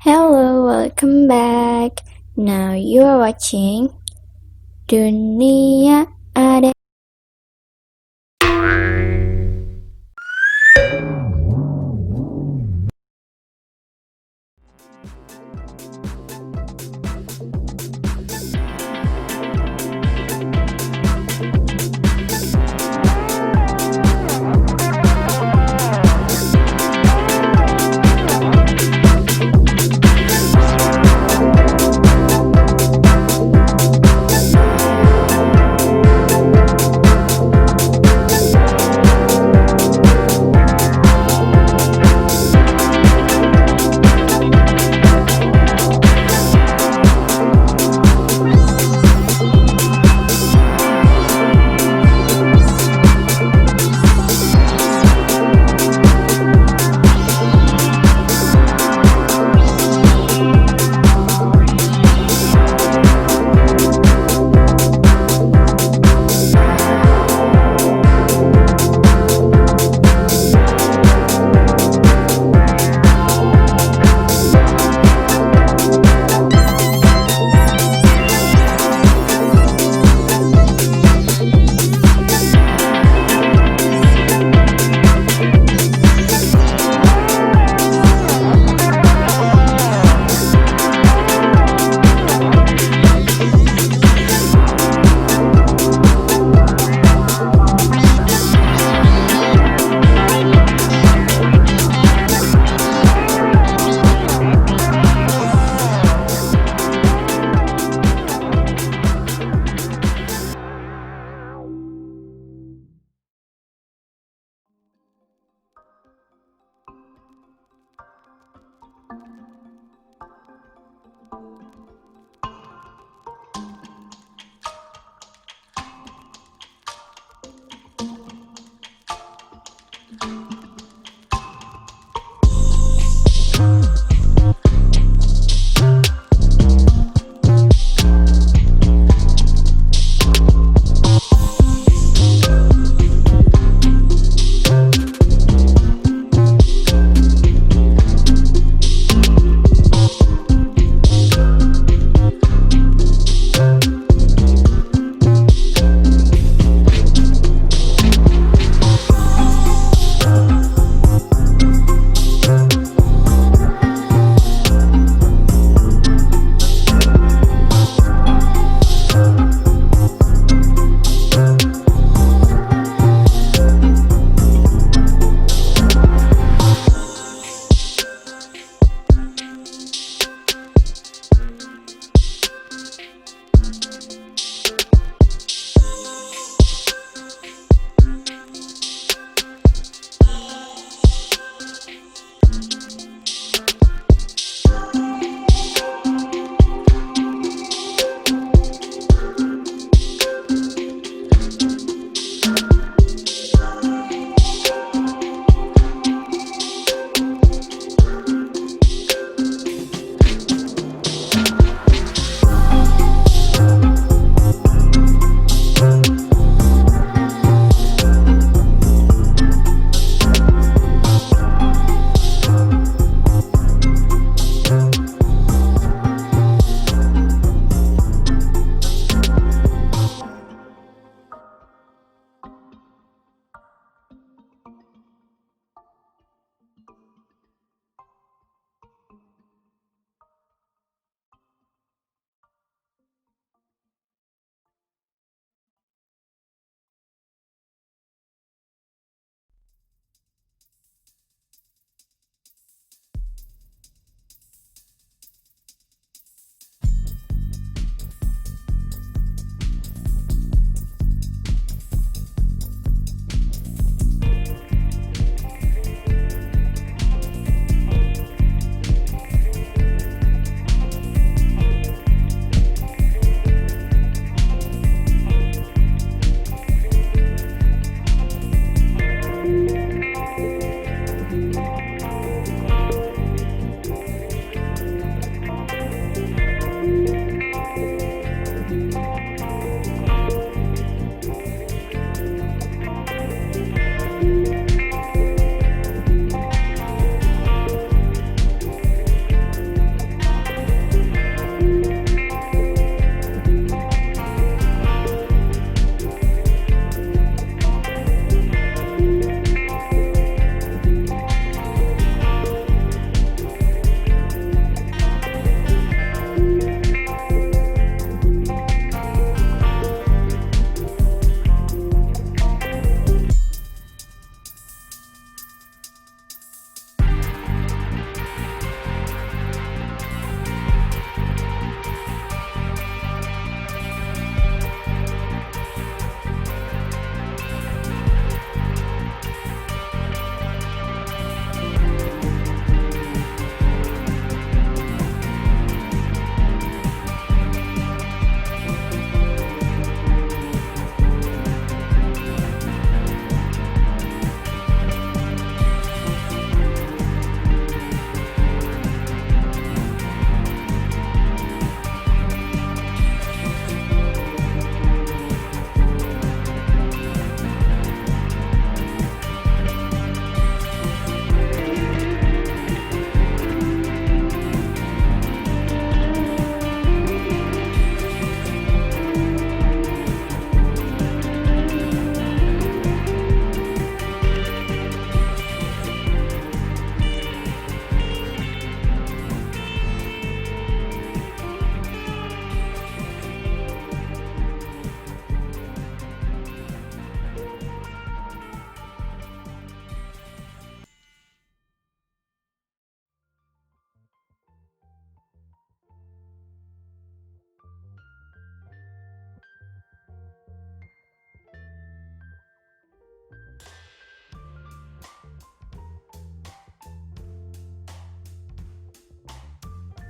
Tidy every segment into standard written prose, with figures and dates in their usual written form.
Hello, welcome back. Now you are watching Dunia Adek.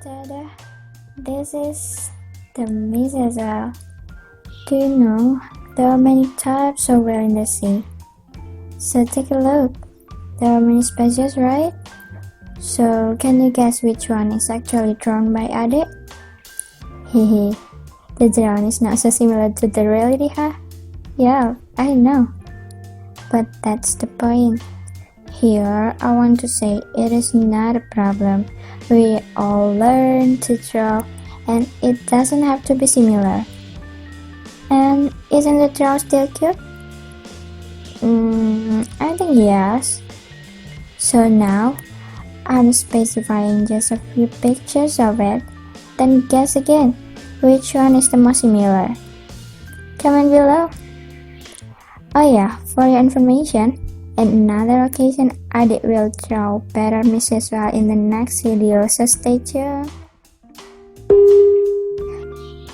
Tada! This is the Mrs.Whale. Do you know there are many types of whale in the sea? So take a look. There are many species, right? So can you guess which one is actually drawn by Adek? Hehe, the drawing is not so similar to the reality, huh? Yeah, I know. But that's the point. Here, I want to say it is not a problem. We all learn to draw, and it doesn't have to be similar. And isn't the draw still cute? I think yes. So now, I'm specifying just a few pictures of it. Then guess again, which one is the most similar? Comment below. Oh yeah, for your information, at another occasion, Adek will draw better Mrs.Whale in the next video, so stay tuned.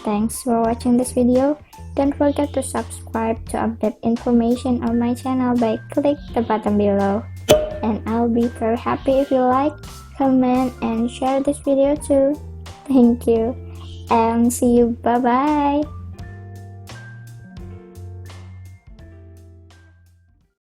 Thanks for watching this video. Don't forget to subscribe to update information on my channel by click the button below. And I'll be very happy if you like, comment, and share this video too. Thank you, and see you. Bye bye.